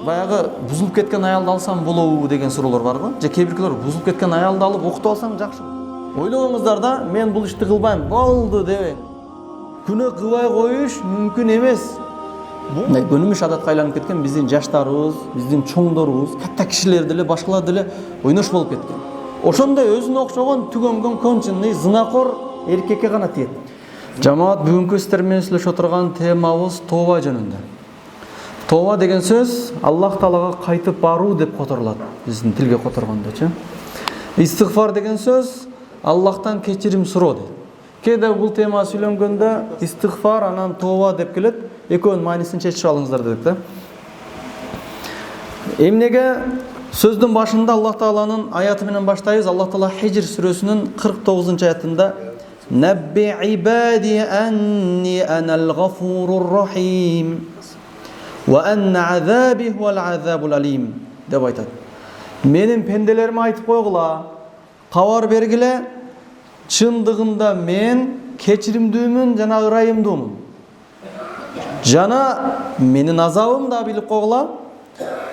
баягы бузулуп кеткен аялды алсам болобу деген суроолор бар го. Же кээ биркилер бузулуп кеткен аялды алып окутуп алсаң жакшы. Ойлогоңуздар да, мен бул ишти кылбайм, болду дебей. Күнөө кылбай коюш мүмкүн эмес. Көнүмүш адатка айланып кеткен биздин жаштарыбыз, биздин чоңдорубуз, катта кишилер деле, башкалар деле ойнош болуп кеткен. Ошондой өзүнө окшогон түгөнгөн конченый зынакор эркекке гана тиет. Жамаат, бүгүнкү сиздер менен сүйлөшүп отурган темабыз тооба жөнүндө. Тооба деген сөз Аллах Таалага кайтып баруу деп которулат. Биздин тилге которгондочу. Истигфар деген сөз Аллахтан кечирим суроо дейт. Кээде бул тема сүйлөнгөндө истигфар анан тооба деп келет. Экөөнүн маанисин чечип алыңыздар дедик да. Эмнеге сөздүн башында Аллах Тааланын аяты менен баштайбыз. Аллах Таала Хижр сүрөсүнүн 49-аятында Набби ибади анни анал гафурур рахим ва анна азаби хуал азабул алим деп айтат. Менин пенделериме айтып койгула, кабар бергиле, чындыгында мен кечиримдүүмүн жана ырайымдуумун. Жана менин азабым да билип койгула,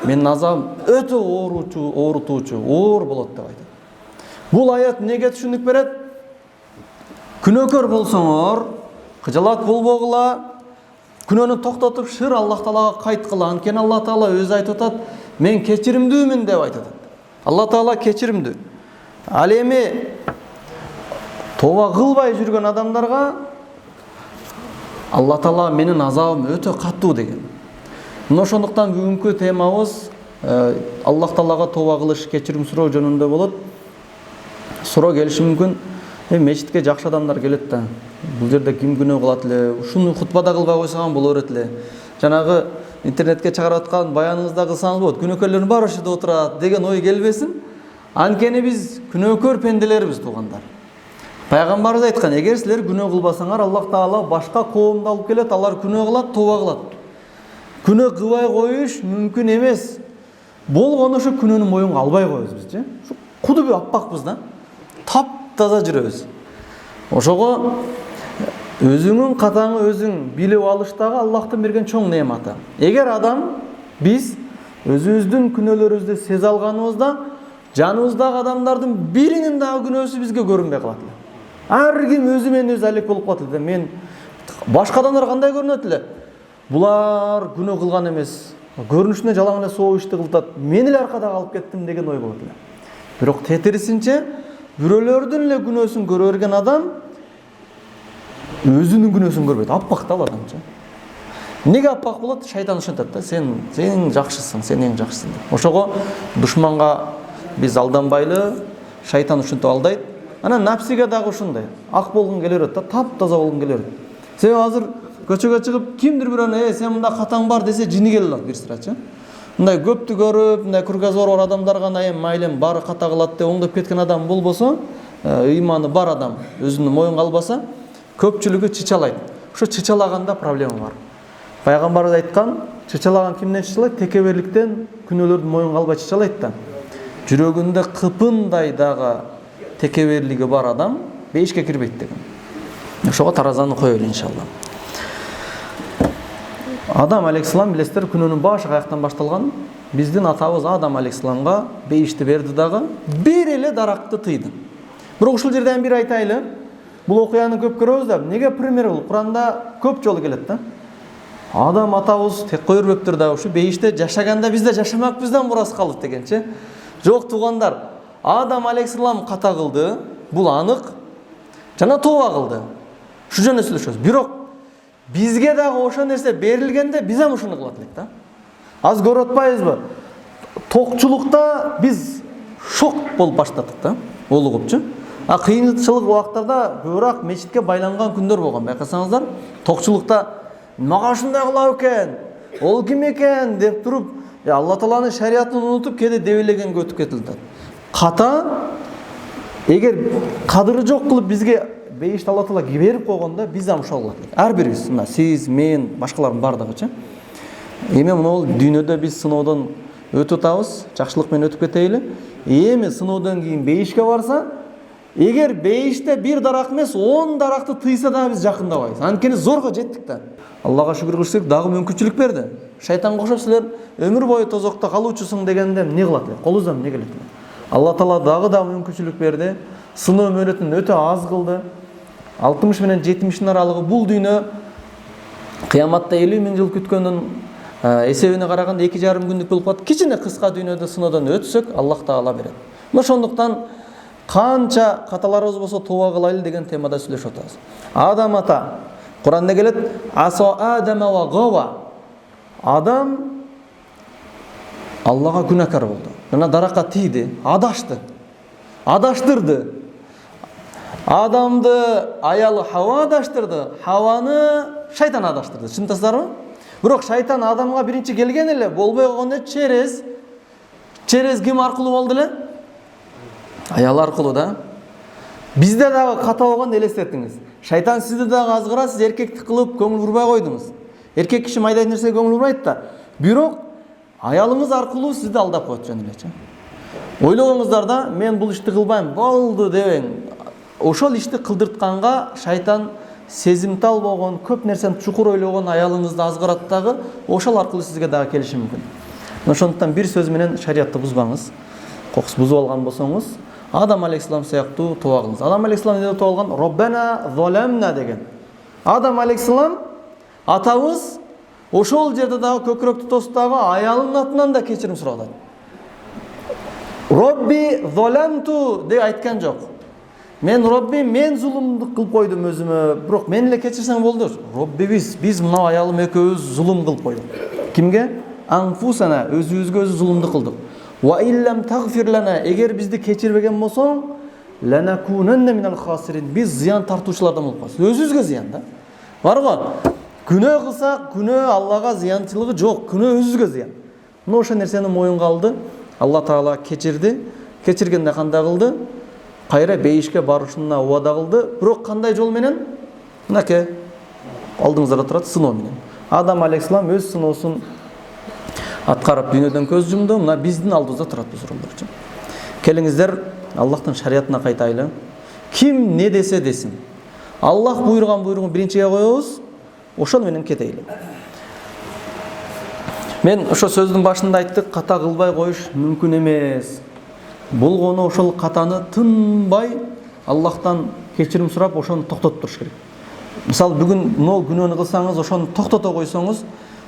менин азабым өтө оорутуучу, оор болот деп айтат. Бул аят неге түшүндүк берет? Күнөөкөр болсоңор, кыжалат болбогула, күнөөнү токтотуп шыр Аллах Таалага кайткыла. Анткени Аллах Таала өзү айтып атат, мен кечиримдүүмүн деп айтат. Аллах Таала кечиримдүү. Ал эми тооба кылбай жүргөн адамдарга Аллах Таала менин азабым өтө катуу деген. Ошондуктан бүгүнкү темабыз Аллах Таалага тооба кылыш, кечирим суроо жөнүндө болот. Суроо келиши мүмкүн. Мечитке жакшы адамдар келет да. Бул жерде ким күнөө кылат эле? Ушуну хутбада кылбай койсогон боло берет эле. Жанагы интернетке чыгарып аткан баяныңызда кылсаңыз болот. Күнөөкөрлөрдүн баары ошо жерде отурат деген ой келбесин. Анткени биз күнөөкөр пенделербиз, туугандар. Пайгамбарыбыз айткан, эгер силер күнөө кылбасаңар, Аллах Таала башка коомду алып келет, алар күнөө кылат, тооба кылат. Күнөө кылбай коюш мүмкүн эмес. Болгону ушу күнөөнү моюнга албай коебуз биз, же? Ушу кудуп аппакпыз да. Таза жүрөбүз. Ошого өзүңүн катаңы өзүң билип алыштагы Аллахтын берген чоң неаматы. Эгер адам биз өзүбүздүн күнөөлөрүбүздү сезе алганыбызда, жаныбыздагы адамдардын биринин дагы күнөөсү бизге көрүнбөй калат эле. Ар ким өзү менен өзү алек болуп калат эле. Мен башка адамдар кандай көрүнөт эле? Булар күнөө кылган эмес. Көрүнүшүнө жалаң эле соо ишти кылтат. Мен эле аркада калып кеттим деген ой болот эле. Бирок тетирисинче бирөөлөрдүн эле күнөөсүн көрө берген адам өзүнүн күнөөсүн көрбөйт. Аппак да ал адамчы. Неге аппак болот? Шайтан ушинтет да. Сен жакшысың, сен эң жакшысың деп. Ошого душманга биз алданбайлы, шайтан ушинтип алдайт. Анан напсиге дагы ушундай. Ак болгун келе берет да, таптаза болгун келе берет. Себеби азыр көчөгө чыгып кимдир бирөөнө, сен мында катаң бар десе, жини келе алат бир сырачы. Мындай көптү көрүп, мындай кургазор бар адамдарга майлем бары ката кылат деп оңдоп кеткен адам болбосо, ыйманы бар адам өзүнүн моюнга албаса, көпчүлүгү чычалайт. Ошо чычалаганда проблема бар. Пайгамбарыбыз айткан, чычалаган кимден чычалайт? Текеберликтен күнөөлөрдү моюнга албай чычалайт да. Жүрөгүндө кыпындай дагы текеберлиги бар адам бейишке кирбейт деген. Ошого таразаны коелу иншалла. Адам алейхиссалам билесиздер, күнөөнүн башы каяктан башталган? Биздин атабыз Адам алейхиссаламга бейишти берди дагы, бир эле даракты тыйды. Бирок ушул жерден бир айтайлы. Бул окуяны көп көрөбүз да, неге пример бул? Куранда көп жолу келет да. Адам атабыз тек кой өрбөптүр да, ушу бейиште жашаганда бизде жашамакпыздан мурас калды дегенчи. Жок туугандар, Адам алейхиссалам ката кылды, бул анык. Жана тооба кылды. Ушу жөнүндө сүйлөшөбүз. Бирок бизге дагы ошо нерсе берилгенде биз ham ушуну кылат элек да. Аз көрүп атпайбызбы? Токчулукта биз шок болуп баштадык да, олугупчу. А кыйынчылык убактарда көбүрөөк мечитке байланган күндөр болгон. Байкасаңыздар, токчулукта мага ушундай кылабы экен, ол ким экен деп туруп, Алла Тааланын шариатын унутуп, кээде дебелегенге өтүп кетилди. Ката эгер кадыры жок кылып бизге бейишти Алла Таала берип койгондо биз ham ошол кылат. Ар бирибиз, мына сиз, мен, башкалардын бардыгычы. Эми мына дүйнөдө биз сыноодон өтүп атабыз, жакшылык менен өтүп кетейли. Эми сыноодон кийин бейишке барса, Эгер бейиште бир дарак эмес 10 даракты тыйса да биз жакындабайбыз. Анткени зорго жеттик да. Аллага шүгүр кылыш керек, дагы мүмкүнчүлүк берди. Шайтанга окшоп силер өмүр бою тозокто калуучусуң дегенде эмне кылат эле? Колубуздан эмне келет эле? Алла Таала дагы мүмкүнчүлүк берди. Сыноо мөөнөтүн өтө аз кылды. 60 менен 70 аралыгы бул дүйнө кыяматта 50 000 жыл күткөндүн эсебине караганда 2,5 күндүк болуп калат. Кичине кыска дүйнөдө сыноодон өтсөк, Аллах Таала берет. Ошондуктан канча каталарыбыз болсо тооба кылайлы деген темада сүйлөшүп атабыз. Адам ата Куранда келет: "Асо Адама ва гава". Адам Аллага күнәкар болду. Жана даракка тийди, адашты. Адаштырды. Адамды аялы Хава адаштырды, Хаваны шайтан адаштырды. Чынтасыздарбы? Бирок шайтан Адамга биринчи келген эле, болбой койгондо через ким аркылуу болду эле? Аял аркылуу да. Бизде дагы ката болгон элестетиңиз. Шайтан сизди дагы азгыра, сиз эркектик кылып көңүл бурбай койдуңуз. Эркек киши майдай нерсеге көңүл бурбайт да. Бирок аялыңыз аркылуу сизди алдап коет жөн элечи. Ойлогоңуздар да, мен бул ишти кылбайм, болду дебең. Ошол ишти кылдыртканга шайтан сезимтал болгон, көп нерсени чукур ойлогон аялыңызды азгырат дагы, ошол аркылуу сизге дагы келиши мүмкүн. Ошондуктан бир сөз менен шариятты бузбаңыз. Кокус бузуп алган болсоңуз, Адам алейхиссалам сыяктуу тооба кылыңыз. Адам алейхиссалам эмне тооба кылган? Роббана заламна деген. Адам алейхиссалам атабыз ошол жерде дагы көкүрөктү тосуп дагы аялынын атынан да кечирим сурады. Робби заламту деп айткан жок. Мен зулумдук кылып койдум өзүмө, бирок мени эле кечирсең болду. Роббибиз, биз мына аялым экөөбүз зулум кылып койдук. Кимге? Анфусана, өзүбүзгө өзү зулумду кылдык. Ва иллам тагфир лана, эгер бизди кечирбеген болсоң, ланакунанна минал хасирин, биз зыян тартуучулардан болуп калабыз. Өзүбүзгө зыян да. Бар го? Күнөө кылсак, күнөө Аллага зыянчылыгы жок, күнөө өзүбүзгө зыян. Мына ошол нерсени моюнга алды. Алла Таала кечирди. Кечиргенде кандай кылды? Кайра бейишке барышына убада кылды. Бирок кандай жол менен? Мынакей алдыңыздарда турат, сыноо менен. Адам алейхиссалам өз сыноосун аткарып дүйнөдөн көз жумду. Мына биздин алдыбызда турат бул суроолор. Келиңиздер Аллахтын шариятына кайтайлы. Ким не десе десин, Аллах буйруган буйругун биринчиге коебуз, ошол менен кетейли. Мен ошо сөздүн башында айттык, ката кылбай коюш мүмкүн эмес. Болгону ошол катаны тынбай Аллахтан кечирим сурап, ошону токтотуп туруш керек. Мисалы бүгүн нол күнөөнү кылсаңыз, ошону токтото койсоңуз,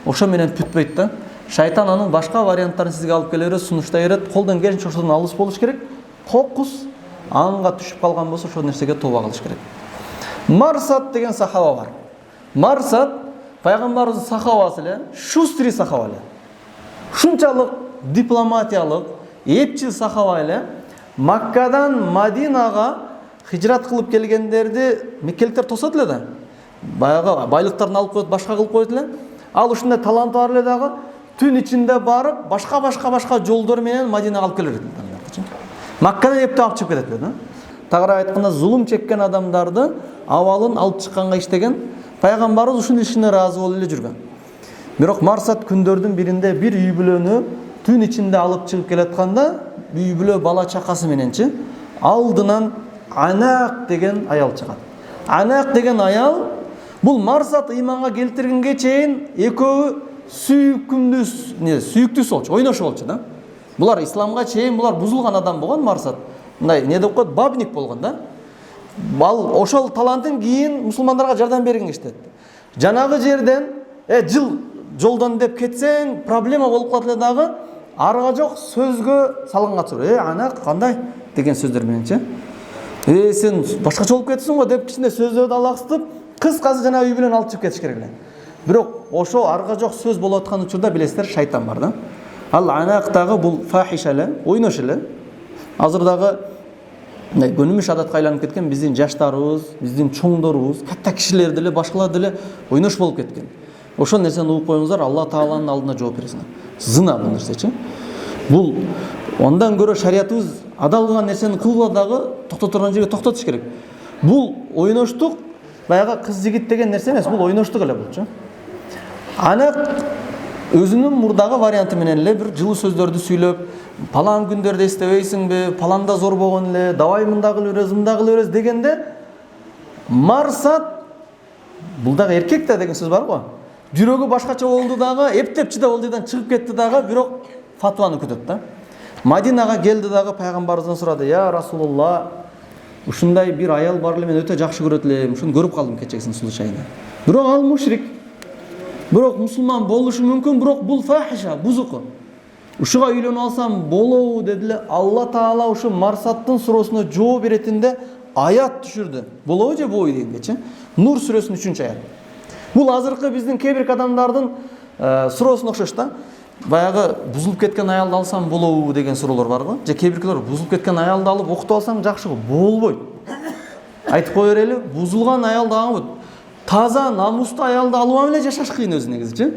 ошо менен бүтпөйт да. Шайтан анын башка варианттарын сизге алып келе берет, сунуштай берет. Колдон келишинче ошодон алыс болуш керек. Кокус аңга түшүп калган болсо, ошол нерсеге тооба кылыш керек. Марсат деген сахаба бар. Марсат пайгамбарыбыздын сахабасы эле, шустри сахаба эле. Шунчалык дипломатиялык, эпчил сахаба эле. Маккадан Мадинага хижрат кылып келгендерди меккеликтер тосот эле да. Баягы байлыктарын алып коет, башка кылып коет эле. Ал ушундай таланты бар эле дагы, түн ичинде барып, башка жолдор менен Мадинага алып келет. Маккадан эптеп алып чыгып кетет да. Тагыраак айтканда, зулум чеккен адамдарды абалын алып чыкканга иштеген пайгамбарыбыз ушул ишине ыраазы болуп эле жүргөн. Бирок Марсат күндөрдүн биринде бир үй бүлөнү түн ичинде алып чыгып келатканда, үй бүлө бала чакасы мененчи алдынан Анак деген аял чыгат. Анак деген аял бул Марсат ыйманга келтиргенге чейин экөө сүйүктүүсү болчу, ойношу болчу да. Булар исламга чейин булар бузулган адам болгон. Марсат мындай не деп коет, бабник болгон да. Ал ошол талантын кийин мусулмандарга жардам берген иштет. Жанагы жерден жолдон деп кетсең проблема болуп калат эле дагы, арга жок сөзгө салганга чыгыр. Анак кандай деген сөздөр мененчи. Сен башкача болуп кетсиң го деп кичине сөздөрдү алаксытып, кыскасы жана үй бүлөнү алып чыгып кетиш керек эле. Бирок ошо арга жок сөз болуп аткан учурда билесиздер, шайтан бар да. Ал Анак дагы бул фахиша эле, ойнош эле. Азыр дагы көнүмүш адатка айланып кеткен, биздин жаштарыбыз, биздин чоңдорубуз, катта кишилер деле, башкалар деле ойнош болуп кеткен. Ошол нерсени угуп коюңуздар, Алла Тааланын алдында жооп бересиңер. Зына бул нерсечи. Бул ондан көрө шариятыбыз адал кылган нерсени кылгыла дагы токтото турган жерге токтотуш керек. Бул ойноштук, баягы кыз жигит деген нерсе эмес, бул ойноштук эле болчу. Анак өзүнүн мурдагы варианты менен эле бир жылуу сөздөрдү сүйлөп, палан күндөрдө эстебейсиңби, паланда зор болгон эле, давай мындай кылып беребиз, мындай кылып беребиз дегенде марсат, бул дагы эркек да деген сөз бар го. Жүрөгү башкача болду дагы, эптеп чыдап олдойдон чыгып кетти дагы, бирок фатваны күтөт да. Мадинага келди дагы пайгамбарыбыздан сурады: "Я Расулулла, ушундай бир аял бар эле, мен өтө жакшы көрөт элем, ушуну көрүп калдым кечээсин сулуу чайда. Бирок ал мушрик. Бирок мусулман болушу мүмкүн, бирок бул фахиша, бузуку. Ушуга үйлөнүп алсам болобу?" дедиле. Алла Таала ушу марсаттын суроосуна жооп беретинде аят түшүрдү. Болобу же болбойбу дегенчи. Нур сүрөсүнүн 3-аят. Бул азыркы биздин кээ бир адамдардын суроосуна окшош да. Баягы бузулуп кеткен аялды алсам болобу деген суроолор бар го. Же кээ биркилер бузулуп кеткен аялды алып окутуп алсаң жакшы го. Болбойт. Айтып кое берели, бузулган аялды алып таза, намустуу аялды алып эле жашаш кыйын өзү негизичи.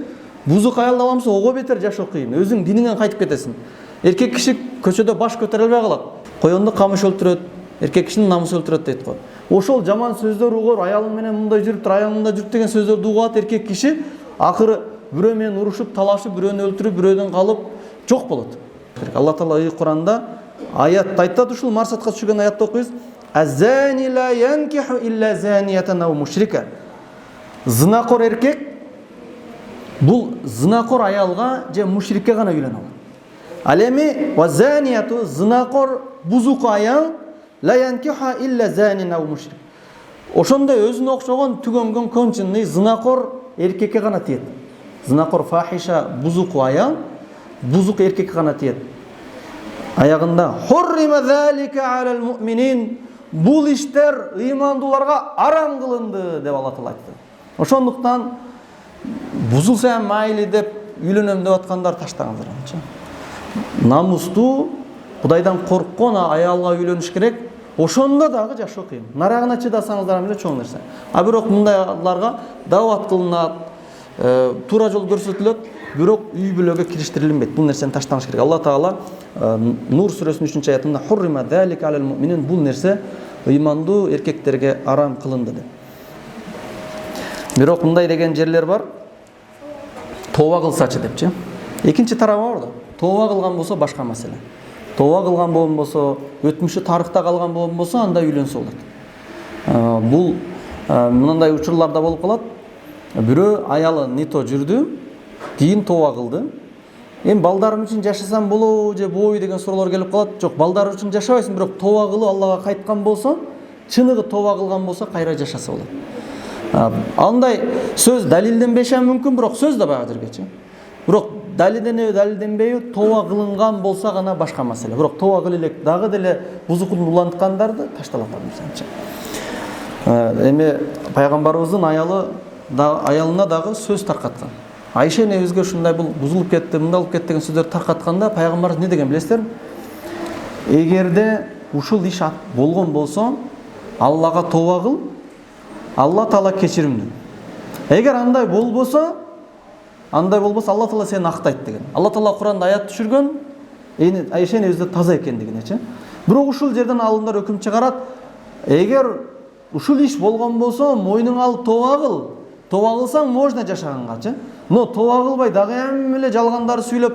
Бузук аялды аламса ого бетер жашоо кыйын. Өзүң диниңен кайтып кетесиң. Эркек киши көчөдө баш көтөрө албай калат. Коёнду камыш өлтүрөт, эркек кишинин намусу өлтүрөт дейт го. Ошол жаман сөздөр угур, аялың менен мындай жүрүптүр, аялың мындай жүрүп деген сөздөрдү угат эркек киши, акыры бирөө менен урушуп, талашып, бирөөнү өлтүрүп, бирөөдөн калып жок болот. Алла Таала Куранда аят айтат, ушул марсатка түшүргөн аятты окуйбуз. Az-zani la yankihu illa zaniyatan aw mushrika. Зынакор эркек бул зынакор аялга же мушрикке гана үйлөнө алат. Ал эми ва занияту зынакор бузук аял ла янкиха илля занин ау мушрик. Ошондой өзүнө окшогон түгөнгөн конченный зынакор эркекке гана тиет. Зынакор фахиша бузук аял бузук эркекке гана тиет. Аягында хуррима залика алал муъминин, бул иштер ыймандууларга арам кылынды деп Алла Таала айтты. Ошондуктан бузулса майли деп үйлөнөм деп аткандар таштаңыздар. Намустуу, Кудайдан корккон аялга үйлөнүш керек. Ошондо дагы жашоо кыйын. Нарагына чыдасаңыздар эле чоң нерсе. А бирок мындайларга даават кылынат, туура жол көрсөтүлөт, бирок үй бүлөгө кириштирилбейт. Бул нерсени таштаңыз керек. Алла Таала Нур сүрөсүнүн 3-аятында хуррима залика алал муъминин, бул нерсе ыймандуу эркектерге арам кылынды деп. Бирок мындай деген жерлер бар. Тооба кылсачы депчи. Экинчи тарабы бар да. Тооба кылган болсо башка маселе. Тооба кылган болсо, өтмүшү тарыхта калган болсо, анда үйлөнсө болот. Бул мындай учурларда болуп калат. Бирөө аялы нито жүрдү, кийин тооба кылды. Эми балдарым үчүн жашасам болобу же болбойбу деген суроолор келип калат. Жок, балдар үчүн жашабайсың, бирок тооба кылып Аллага кайткан болсо, чыныгы тооба кылган болсо, кайра жашаса болот. Андай сөз далилденбеши мүмкүн, бирок сөз да баягы жергечи. Бирок далилденбейби, тооба кылынган болсо гана башка маселе. Бирок тооба кылып элек дагы деле бузукун уланткандарды ташталат мисалчы. Эми пайгамбарыбыздын аялына дагы сөз таркаткан. Айша энебизге ушундай бул бузулуп кетти, мындай болуп кетти деген сөздөрдү таркатканда пайгамбарыбыз не деген билесиздер? Эгерде ушул иш болгон болсо, Аллага тооба кыл, Алла Таала кечиримдүү. Эгер андай болбосо, Алла Таала сени актайт деген. Алла Таала Куранда аят түшүргөн, Айша энебизде таза экендигинечи. Бирок ушул жерден алымдар өкүм чыгарат. Эгер ушул иш болгон болсо, мойнуңа алып тооба кыл. Тооба кылсаң можно жашагангачы. Но тооба кылбай дагы эми эле жалгандарды сүйлөп,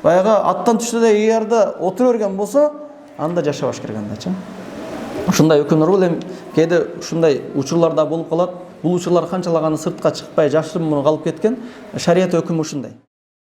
баягы аттан түштү да ыярда отура берген болсо, анда жашабаш керек андачы. Ушундай өкүмдөр бул эми кээде ушундай учурларда болуп калат. Бул учурлар канчалаганы сыртка чыкпай, жашырын муну калып кеткен. Шарият өкүмү ушундай.